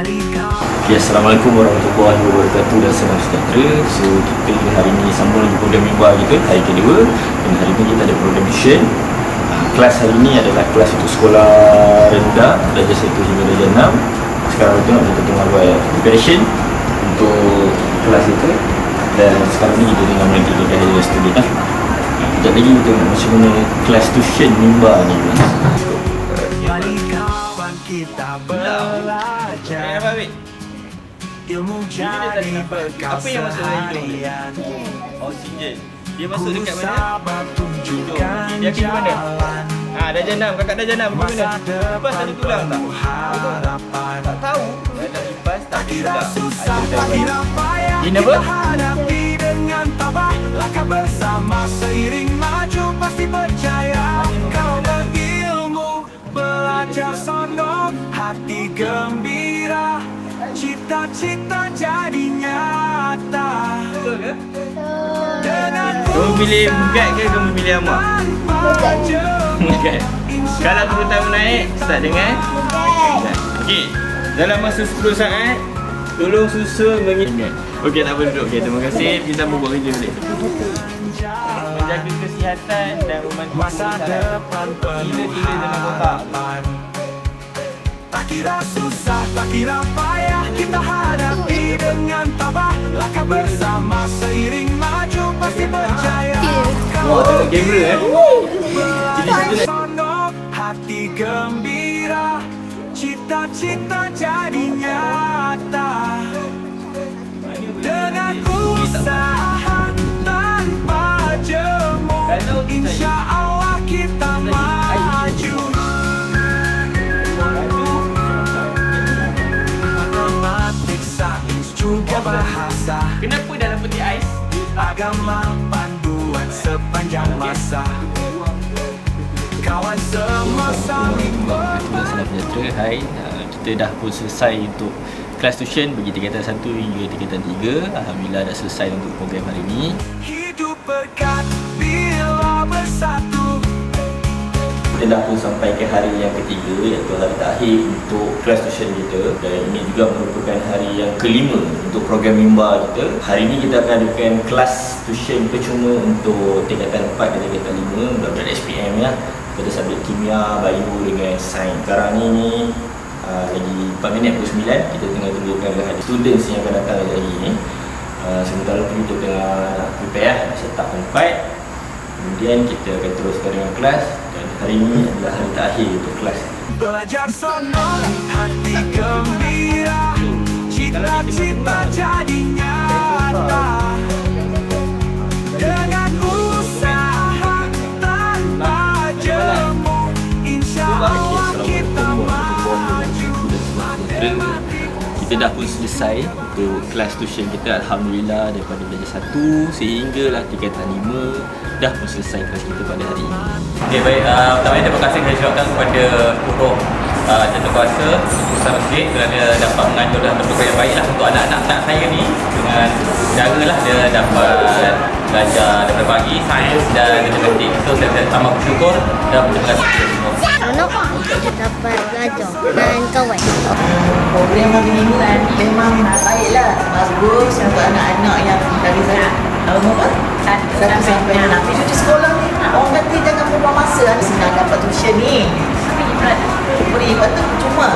Okay, Assalamualaikum warahmatullahi wabarakatuh dan salam sejahtera. So kita hari ini sambung lagi program mimbar kita, hari kedua. Dan hari ini kita ada program tuition. Kelas hari ini adalah kelas untuk sekolah rendah, darjah 1 hingga darjah 6. Sekarang kita tengah buat preparation untuk kelas itu. Dan sekarang ni kita tengah mengidentikan hari student lah. Sekejap lagi kita tengok macam mana kelas tuition mimbar ni. Kita belajar ilmu jadi bekal seharian. Oksigen. Dia masuk dekat mana? Hidung. Dia pergi mana? Darjah 6. Kakak darjah 6 pergi mana? Lipas ada tulang tak? Tak tahu. Dah lipas tak ada tulang. Ini apa? Hadapi dengan tabah, langkah bersama seiring maju pasti percaya. Kau berilmu, belajar sonok, hati gembira, cita-cita jadi nyata. Betul ke? Dengan Kamu pilih Mugat ke kamu pilih Amak? Mugat. Kalau 10 tahun naik, start dengan Mugat. Okey. Dalam masa 10 saat, tolong susun mengingat. Okey, tak apa duduk. Okey, terima kasih. Kita buat kerja balik. Menjaga kesihatan dan membantu masa depan penuh harapan. Tak kira susah, tak kira payah, kita hadapi dengan tabah. Langkah bersama seiring maju pasti berjaya. Wah, tengok kamera Belajar sonok, hati gembira, cita-cita jadi nyata. Dengan usaha tanpa jemu, insya Allah kita maju. Matematik, sains juga bahasa, Kenapa dalam peti ais? agama panduan sepanjang masa. Kawan semua saling Salam sejahtera. Hai, kita dah pun selesai untuk kelas tuition bagi tingkatan 1 hingga tingkatan 3. Alhamdulillah dah selesai untuk program hari ini. hidup berkat bila bersatu. Kita dah pun sampai ke hari yang ketiga, iaitu hari terakhir untuk kelas tuition kita. Dan ini juga merupakan hari yang kelima untuk program mimbar kita. Hari ini kita akan adakan kelas tuition percuma untuk tingkatan 4 dan tingkatan 5, budak-budak SPM ya, pada subjek kimia, bio dengan sains. Sekarang ni lagi 4 minit pukul 9, kita tengah tunggukan ada students yang akan datang hari ini. Sementara tu kita tengah prepare, set up tempat. Kemudian kita akan teruskan dengan kelas. Dan hari ini adalah hari terakhir untuk kelas. Belajar sonok, hati gembira, cita-cita jadi nyata. Dengan usaha tanpa jemu, insya Allah kita maju. Kita dah pun selesai untuk kelas tuition kita. Alhamdulillah daripada darjah 1 sehinggalah tingkatan 5 dah pun selesai kelas kita pada hari ini. Okey, baik. Pertama terima kasih saya ucapkan kepada Purul Jatuhkuasa Ustaz Masjid kerana dapat mengatur dalam program yang baiklah untuk anak-anak saya ni. Dengan caralah dia dapat belajar daripada pagi sains dan matematik. So saya amat bersyukur dan berterima kasih kepada semua. Anak dapat belajar dengan kawan. Program hari ini memang baiklah, bagus untuk anak-anak yang dari tahun apa? 1 sampai 6. Cuti sekolah ni orang kata jangan buang masa, senang dapat tuition ni. Beri lepas tu cuma.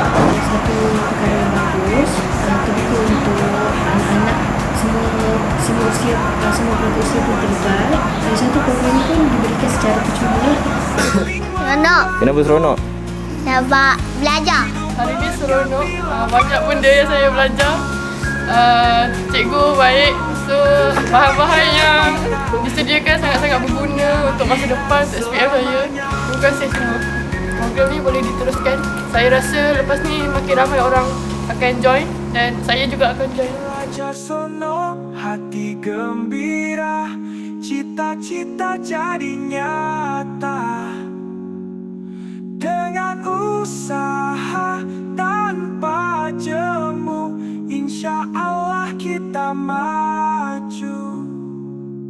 Satu perkara yang bagus, terbuka untuk anak-anak semua usia, semua kelompok usia pun terlibat. Dan satu program ini pun diberikan secara percuma. Seronok. Kenapa seronok? Sebab belajar. Hari ini seronok, banyak benda yang saya belajar. Cikgu baik, so bahan-bahan yang disediakan sangat-sangat berguna untuk masa depan untuk SPM saya. Terima kasih semua. Program ni boleh diteruskan. Saya rasa lepas ni makin ramai orang akan join dan saya juga akan join. Belajar sonok, hati gembira, cita-cita jadi nyata. Dengan usaha tanpa jemu, insya Allah kita maju.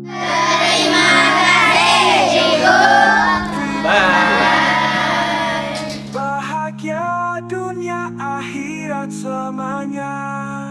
Terima kasih, cikgu. Bye. Bahagia dunia akhir. akhirat semuanya.